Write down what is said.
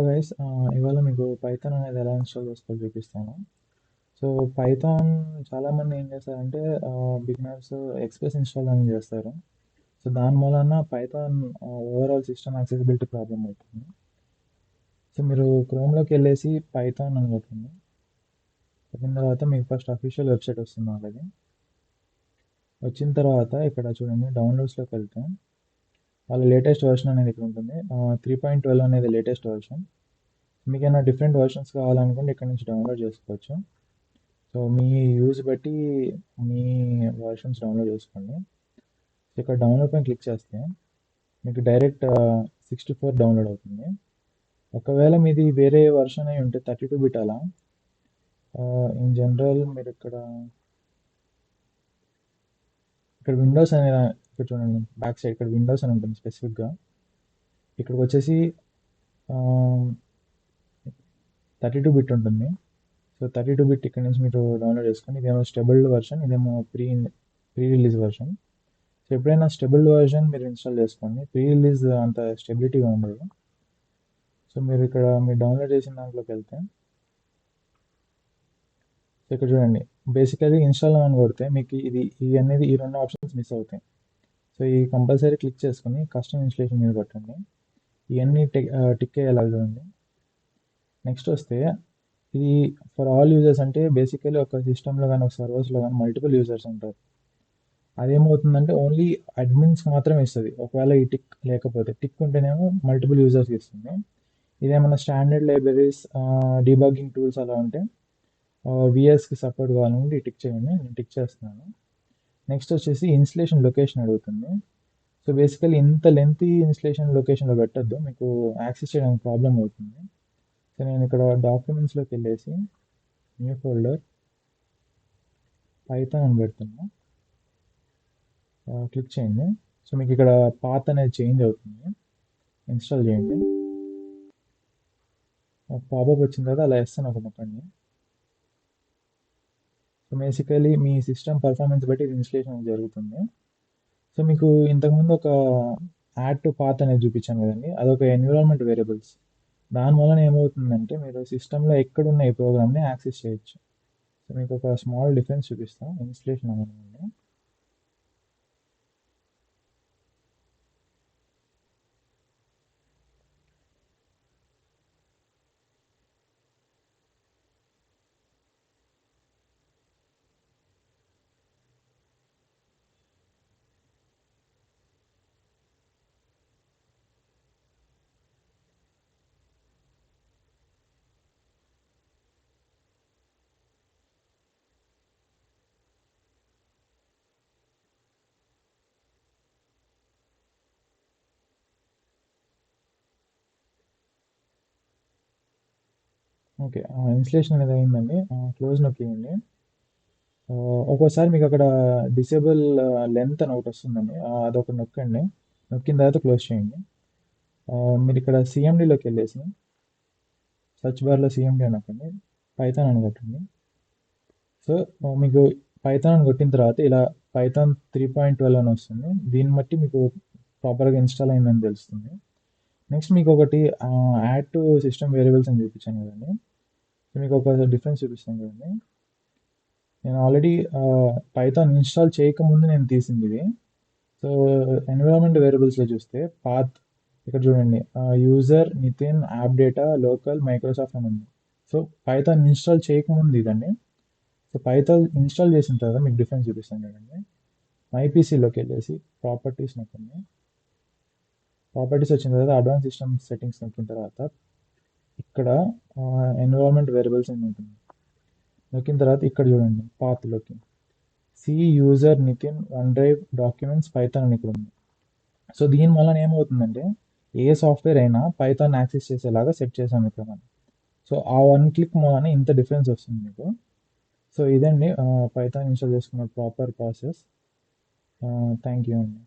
Guys ఇవాళ మీకు Python అనేది ఎలా ఇన్స్టాల్ చేసుకోవాలో చూపిస్తాను. సో పైథాన్ చాలామంది ఏం చేస్తారంటే బిగినర్స్ ఎక్స్‌ప్రెస్ ఇన్‌స్టాల్ అని చేస్తారు. సో దాని మూలన Python overall system accessibility problem అవుతుంది. సో మీరు క్రోమ్‌లోకి వెళ్ళేసి పైథాన్ అని కొట్టండి. కొట్టిన తర్వాత మీకు ఫస్ట్ అఫీషియల్ వెబ్‌సైట్ వస్తుంది ఆల్రెడీ. వచ్చిన తర్వాత ఇక్కడ చూడండి డౌన్లోడ్స్‌లోకి వెళ్తే వాళ్ళ లేటెస్ట్ వెర్షన్ అనేది ఇక్కడ ఉంటుంది. 3.12 అనేది లేటెస్ట్ వెర్షన్. మీకైనా డిఫరెంట్ వెర్షన్స్ కావాలనుకుంటే ఇక్కడ నుంచి డౌన్లోడ్ చేసుకోవచ్చు. సో మీ యూజ్ బట్టి మీ వర్షన్స్ డౌన్లోడ్ చేసుకోండి. సో ఇక్కడ డౌన్లోడ్ పైన క్లిక్ చేస్తే మీకు డైరెక్ట్ 64 డౌన్లోడ్ అవుతుంది. ఒకవేళ మీది వేరే వర్షన్ అయి ఉంటే 32 బిట్ అలా ఇన్ జనరల్ మీరు ఇక్కడ విండోస్ అనే ఇక్కడ చూడండి బ్యాక్ సైడ్ ఇక్కడ విండోస్ అని ఉంటుంది స్పెసిఫిక్గా. ఇక్కడికి వచ్చేసి 32 బిట్ ఉంటుంది. సో 32 బిట్ ఇక్కడ నుంచి మీరు డౌన్లోడ్ చేసుకోండి. ఇదేమో స్టేబుల్ వర్షన్, ఇదేమో ప్రీ రిలీజ్ వర్షన్. సో ఎప్పుడైనా స్టేబుల్ వర్షన్ మీరు ఇన్స్టాల్ చేసుకోండి. ప్రీ రిలీజ్ అంత స్టెబిలిటీగా ఉండదు. సో మీరు ఇక్కడ మీరు డౌన్లోడ్ చేసిన దాంట్లోకి వెళ్తే సో ఇక్కడ చూడండి బేసికలీ ఇన్స్టాల్ అని కొడితే మీకు ఈ రెండు ఆప్షన్స్ మిస్ అవుతాయి. సో ఈ కంపల్సరీ క్లిక్ చేసుకుని కస్టమ్ ఇన్స్టలేషన్ మీద కొట్టండి. ఇవన్నీ టిక్ అయ్యేలాగా చూడండి. నెక్స్ట్ వస్తే ఇది ఫర్ ఆల్ యూజర్స్ అంటే బేసికలీ ఒక సిస్టంలో కానీ ఒక సర్వర్స్లో కానీ మల్టిపుల్ యూజర్స్ ఉంటారు. అదేమవుతుందంటే ఓన్లీ అడ్మిన్స్ మాత్రమే ఇస్తుంది. ఒకవేళ ఈ టిక్ లేకపోతే, టిక్ ఉంటేనేమో మల్టిపుల్ యూజర్స్కి ఇస్తుంది. ఇదేమన్నా స్టాండర్డ్ లైబ్రరీస్ డీబగ్గింగ్ టూల్స్ అలా ఉంటే విఎస్కి సపోర్ట్ కావాలంటే ఈ టిక్ చేయండి. నేను టిక్ చేస్తున్నాను. నెక్స్ట్ వచ్చేసి ఇన్స్టలేషన్ లొకేషన్ అడుగుతుంది. సో బేసికలీ ఇంత లెంతీ ఇన్స్టలేషన్ లొకేషన్లో పెట్టద్దు, మీకు యాక్సెస్ చేయడానికి ప్రాబ్లం అవుతుంది. సో నేను ఇక్కడ డాక్యుమెంట్స్లోకి వెళ్ళేసి న్యూ ఫోల్డర్ పైథాన్ అని పెడుతున్నా. క్లిక్ చేయండి. సో మీకు ఇక్కడ పాత్ అనేది చేంజ్ అవుతుంది. ఇన్స్టాల్ చేయండి. పాపప్ వచ్చిన తర్వాత అలా వేస్తాను ఒక మొక్కని. సో బేసికలీ మీ సిస్టమ్ పర్ఫార్మెన్స్ బట్టి ఇది ఇన్స్టలేషన్ జరుగుతుంది. సో మీకు ఇంతకుముందు ఒక యాడ్ టు పాత్ అనేది చూపించాను కదండి, అదొక ఎన్విరాన్మెంట్ వేరియబుల్స్. దాని వలన ఏమవుతుందంటే మీరు సిస్టంలో ఎక్కడున్న ఈ ప్రోగ్రామ్ని యాక్సెస్ చేయొచ్చు. సో మీకు ఒక స్మాల్ డిఫరెన్స్ చూపిస్తాను. ఇన్స్టలేషన్ అవ్వనండి. ఓకే, ఇన్స్టలేషన్ అనేది అయిందండి. క్లోజ్ నొక్కియండి. ఒక్కోసారి మీకు అక్కడ డిసేబుల్ లెంత్ అని ఒకటి వస్తుందండి, అదొకటి నొక్కండి. నొక్కిన తర్వాత క్లోజ్ చేయండి. మీరు ఇక్కడ సిఎండిలోకి వెళ్ళేసి సర్చ్ బార్లో సిఎండి అని నొక్కండి, పైథాన్ అని కొట్టండి. సో మీకు పైథాన్ అని కొట్టిన తర్వాత ఇలా పైథాన్ 3.12 అని వస్తుంది. దీన్ని బట్టి మీకు ప్రాపర్గా ఇన్స్టాల్ అయిందని తెలుస్తుంది. నెక్స్ట్ మీకు ఒకటి యాడ్ టు సిస్టమ్ వేరియబుల్స్ అని చూపించాను కదండి. సో మీకు ఒక డిఫరెన్స్ చూపిస్తాను కదండి. నేను ఆల్రెడీ పైథాన్ ఇన్స్టాల్ చేయకముందు నేను తీసింది ఇది. సో ఎన్విరాన్మెంట్ వేరియబుల్స్లో చూస్తే పాత్ ఇక్కడ చూడండి, user Nitin app data local Microsoft అని ఉంది. సో పైథాన్ ఇన్స్టాల్ చేయకముందు ఇదండి. సో పైథాన్ ఇన్స్టాల్ చేసిన తర్వాత మీకు డిఫరెన్స్ చూపిస్తాను చూడండి. మైపీసీలోకి వెళ్ళేసి ప్రాపర్టీస్ నొక్కండి. ప్రాపర్టీస్ వచ్చిన తర్వాత అడ్వాన్స్ సిస్టమ్ సెట్టింగ్స్ నొక్కిన తర్వాత ఇక్కడ ఎన్విరాన్మెంట్ వేరియబుల్స్ అని ఉంటుంది. నొక్కిన తర్వాత ఇక్కడ చూడండి పాత్లోకి C user Nitin one drive documents python అని ఇక్కడ ఉంది. సో దీని వలన ఏమవుతుందంటే ఏ సాఫ్ట్వేర్ అయినా పైథాన్ యాక్సెస్ చేసేలాగా సెట్ చేసాం ఇక్కడ మనం. సో ఆ వన్ క్లిక్ మూలన ఇంత డిఫరెన్స్ వస్తుంది మీకు. సో ఇదండి పైథాన్ ఇన్స్టాల్ చేసుకున్న ప్రాపర్ ప్రాసెస్. థ్యాంక్ యూ అండి.